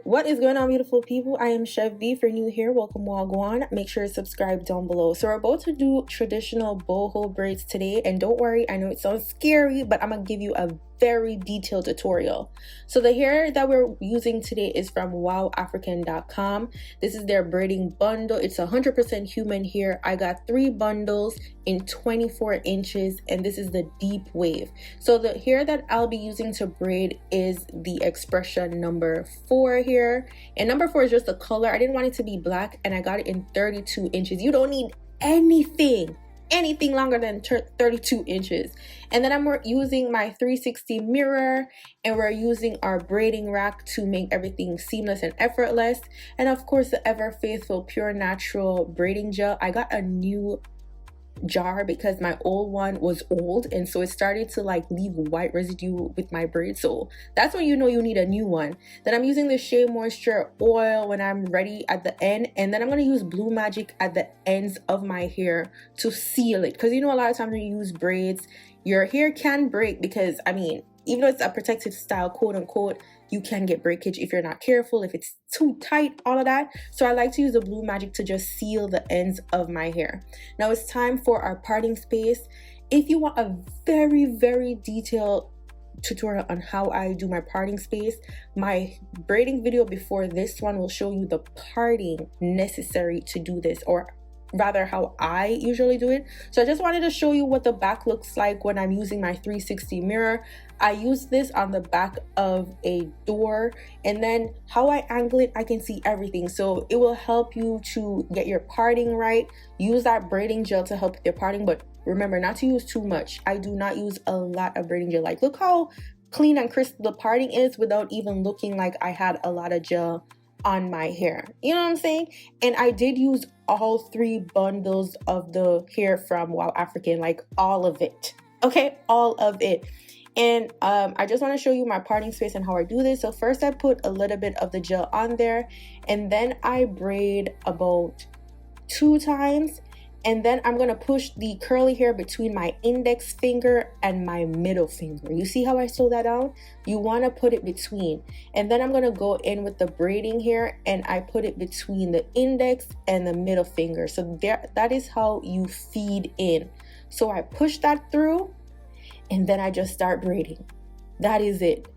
What is going on, beautiful people? I am Chef V. For new here, welcome, wagwan. Make sure to subscribe down below. So we're about to do traditional boho braids today, and don't worry, I know it sounds scary, but I'm gonna give you a very detailed tutorial. So the hair that we're using today is from Wowafrican.com. This is their braiding bundle. It's 100% human hair. I got 3 bundles in 24 inches, and this is the deep wave. So the hair that I'll be using to braid is the expression number 4 here, and number 4 is just the color. I didn't want it to be black, and I got it in 32 inches. You don't need anything longer than 32 inches. And then I'm using my 360 mirror, and we're using our braiding rack to make everything seamless and effortless. And of course, the ever faithful pure natural braiding gel. I got a new jar because my old one was old, and so it started to like leave white residue with my braids, so that's when you know you need a new one. Then I'm using the Shea Moisture oil when I'm ready at the end, and then I'm going to use Blue Magic at the ends of my hair to seal it, because you know a lot of times when you use braids your hair can break, because I mean, even though it's a protective style, quote unquote, you can get breakage if you're not careful, if it's too tight, all of that. So I like to use the Blue Magic to just seal the ends of my hair. Now it's time for our parting space. If you want a very detailed tutorial on how I do my parting space, my braiding video before this one will show you the parting necessary to do this, or rather how I usually do it. So I just wanted to show you what the back looks like when I'm using my 360 mirror. I use this on the back of a door, and then how I angle it, I can see everything. So it will help you to get your parting right. Use that braiding gel to help with your parting, but remember not to use too much. I do not use a lot of braiding gel. Like, look how clean and crisp the parting is without even looking like I had a lot of gel on my hair. You know what I'm saying? And I did use all 3 bundles of the hair from Wowafrican, like all of it. Okay, all of it. And I just want to show you my parting space and how I do this. So first I put a little bit of the gel on there, and then I braid about 2 times, and then I'm going to push the curly hair between my index finger and my middle finger. You see how I sew that down? You want to put it between. And then I'm going to go in with the braiding hair, and I put it between the index and the middle finger. So there, that is how you feed in. So I push that through, and then I just start braiding. That is it.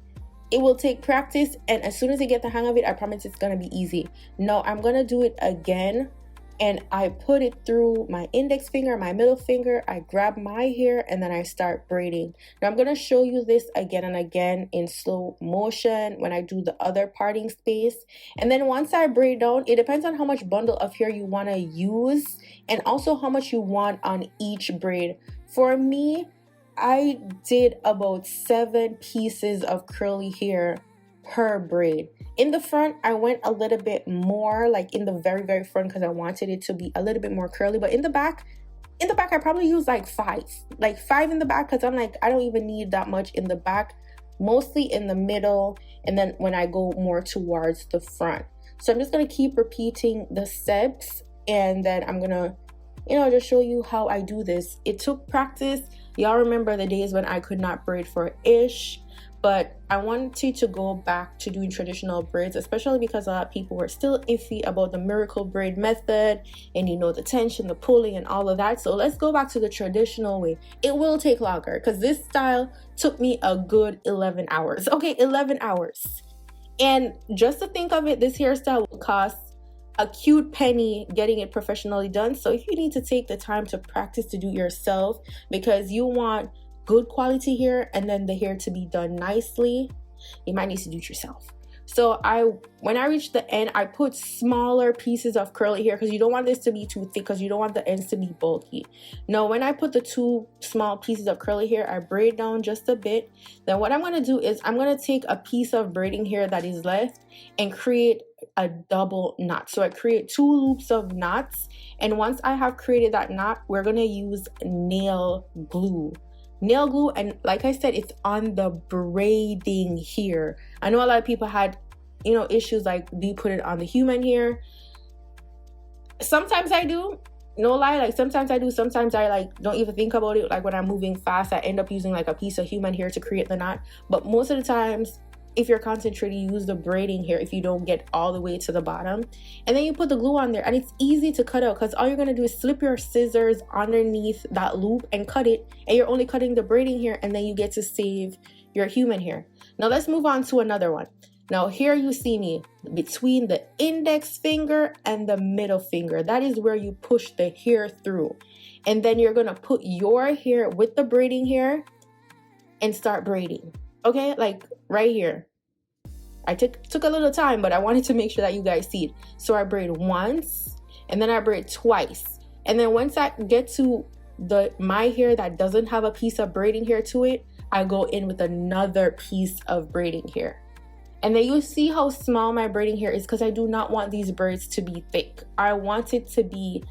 It will take practice, and as soon as you get the hang of it, I promise it's going to be easy. Now I'm going to do it again, and I put it through my index finger, my middle finger. I grab my hair, and then I start braiding. Now I'm going to show you this again and again in slow motion when I do the other parting space. And then once I braid down, it depends on how much bundle of hair you want to use, and also how much you want on each braid. For me, I did about 7 pieces of curly hair per braid. In the front, I went a little bit more, like in the very front, because I wanted it to be a little bit more curly. But in the back, I probably used like 5 in the back, because I'm like, I don't even need that much in the back, mostly in the middle, and then when I go more towards the front. So I'm just gonna keep repeating the steps, and then I'm gonna, just show you how I do this. It took practice. Y'all remember the days when I could not braid for ish, but I wanted to go back to doing traditional braids, especially because a lot of people were still iffy about the miracle braid method, and the tension, the pulling, and all of that. So let's go back to the traditional way. It will take longer, because this style took me a good 11 hours. Okay, 11 hours. And just to think of it, this hairstyle will cost a cute penny getting it professionally done. So if you need to take the time to practice to do it yourself, because you want good quality hair and then the hair to be done nicely, you might need to do it yourself. So when I reached the end, I put smaller pieces of curly hair, because you don't want this to be too thick, because you don't want the ends to be bulky. Now, when I put the 2 small pieces of curly hair, I braid down just a bit. Then what I'm going to do is I'm going to take a piece of braiding hair that is left and create a double knot. So I create 2 loops of knots, and once I have created that knot, we're going to use nail glue, and like I said, it's on the braiding here. I know a lot of people had issues like, do you put it on the human hair? Sometimes I do, no lie, like sometimes I do, sometimes I like don't even think about it. Like when I'm moving fast, I end up using like a piece of human hair to create the knot, but most of the times if you're concentrating, use the braiding hair if you don't get all the way to the bottom. And then you put the glue on there, and it's easy to cut out because all you're going to do is slip your scissors underneath that loop and cut it, and you're only cutting the braiding hair, and then you get to save your human hair. Now let's move on to another one. Now here you see me between the index finger and the middle finger. That is where you push the hair through. And then you're going to put your hair with the braiding hair and start braiding. Okay, like right here. I took a little time, but I wanted to make sure that you guys see it. So I braid once, and then I braid twice. And then once I get to my hair that doesn't have a piece of braiding hair to it, I go in with another piece of braiding hair. And then you see how small my braiding hair is because I do not want these braids to be thick. I want it to be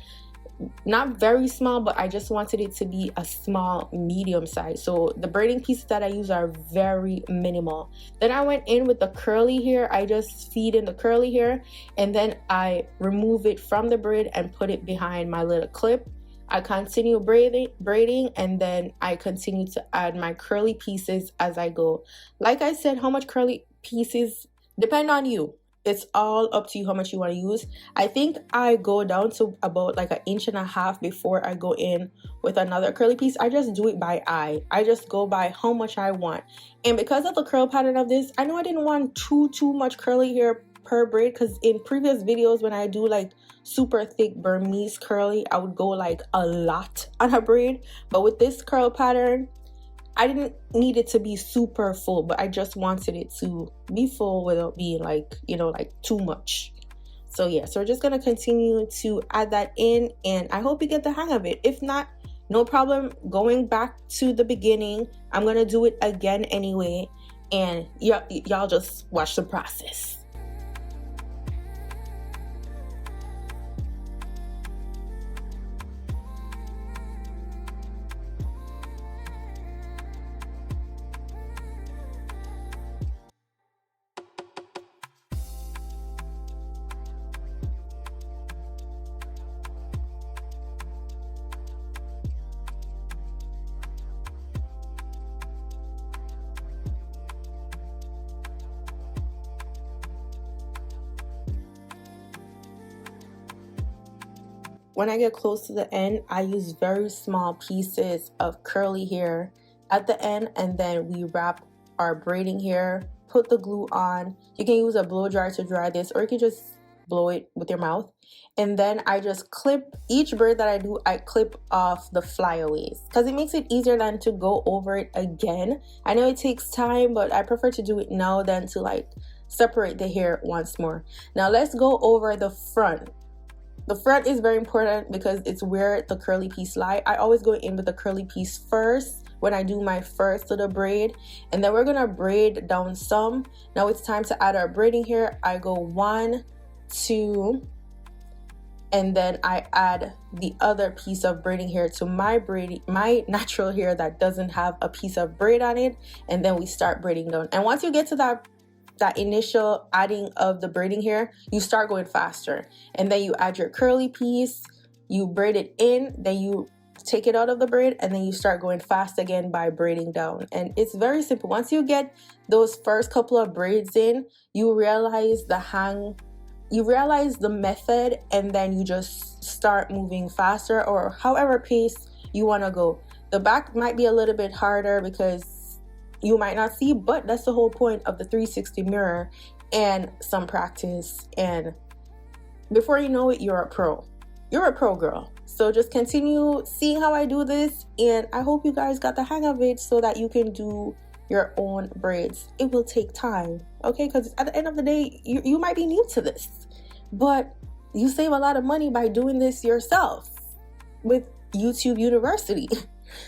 not very small, but I just wanted it to be a small medium size. So the braiding pieces that I use are very minimal. Then I went in with the curly hair. I just feed in the curly hair, and then I remove it from the braid and put it behind my little clip. I continue braiding, and then I continue to add my curly pieces as I go. Like I said, how much curly pieces depend on you. It's all up to you how much you want to use. I think I go down to about like 1.5 inches before I go in with another curly piece. I just do it by eye. I just go by how much I want. And because of the curl pattern of this, I know I didn't want too much curly hair per braid, because in previous videos when I do like super thick Burmese curly, I would go like a lot on a braid. But with this curl pattern, I didn't need it to be super full, but I just wanted it to be full without being like, you know, like too much. So yeah, so we're just gonna continue to add that in, and I hope you get the hang of it. If not, no problem going back to the beginning. I'm gonna do it again anyway, and y'all just watch the process. When I get close to the end, I use very small pieces of curly hair at the end, and then we wrap our braiding hair, put the glue on. You can use a blow dryer to dry this, or you can just blow it with your mouth. And then I just clip each braid that I do. I clip off the flyaways because it makes it easier than to go over it again. I know it takes time, but I prefer to do it now than to like separate the hair once more. Now let's go over the front. The front is very important because it's where the curly piece lie. I always go in with the curly piece first when I do my first little braid, and then we're gonna braid down some. Now it's time to add our braiding hair. I go 1, 2, and then I add the other piece of braiding hair to my natural hair that doesn't have a piece of braid on it, and then we start braiding down. And once you get to that initial adding of the braiding hair, you start going faster, and then you add your curly piece, you braid it in, then you take it out of the braid, and then you start going fast again by braiding down. And it's very simple. Once you get those first couple of braids in, you realize the method, and then you just start moving faster or however pace you want to go. The back might be a little bit harder because you might not see, but that's the whole point of the 360 mirror and some practice, and before you know it, you're a pro girl. So just continue seeing how I do this, and I hope you guys got the hang of it so that you can do your own braids. It will take time, okay? Because at the end of the day, you might be new to this, but you save a lot of money by doing this yourself with YouTube University.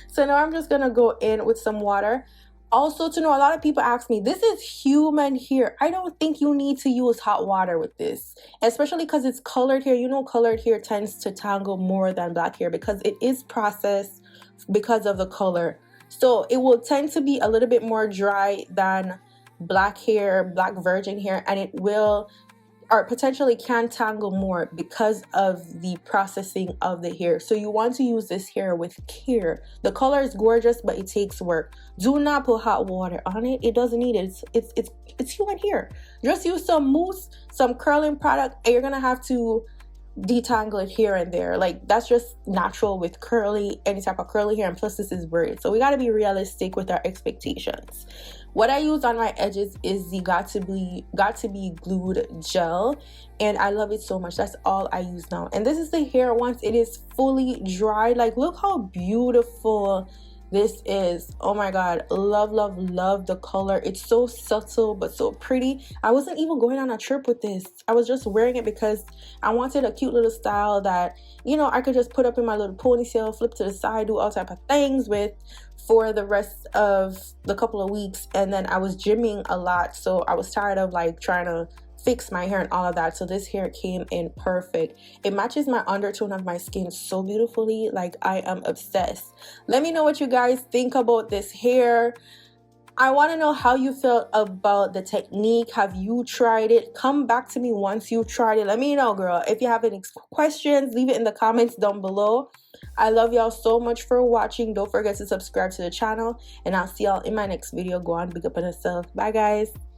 So now I'm just gonna go in with some water. Also, to know, a lot of people ask me, this is human hair. I don't think you need to use hot water with this, especially because it's colored hair. You know, colored hair tends to tangle more than black hair because it is processed because of the color. So it will tend to be a little bit more dry than black hair, black virgin hair, and it will or potentially can tangle more because of the processing of the hair. So you want to use this hair with care. The color is gorgeous, but it takes work. Do not put hot water on it. It doesn't need it. It's human hair. Just use some mousse, some curling product, and you're gonna have to detangle it here and there. Like, that's just natural with any type of curly hair, and plus this is braid, so we got to be realistic with our expectations. What I use on my edges is the 𝐿𝐿 glued gel, and I love it so much. That's all I use now. And this is the hair once it is fully dried. Like, look how beautiful this is. Oh my god, love the color. It's so subtle but so pretty. I wasn't even going on a trip with this. I was just wearing it because I wanted a cute little style that, you know, I could just put up in my little ponytail, flip to the side, do all type of things with for the rest of the couple of weeks. And then I was gymming a lot, so I was tired of like trying to fix my hair and all of that. So this hair came in perfect. It matches my undertone of my skin so beautifully. Like, I am obsessed. Let me know what you guys think about this hair. I want to know how you felt about the technique. Have you tried it? Come back to me once you've tried it. Let me know, girl. If you have any questions, leave it in the comments down below. I love y'all so much for watching. Don't forget to subscribe to the channel, and I'll see y'all in my next video. Go on, big up on yourself. Bye, guys.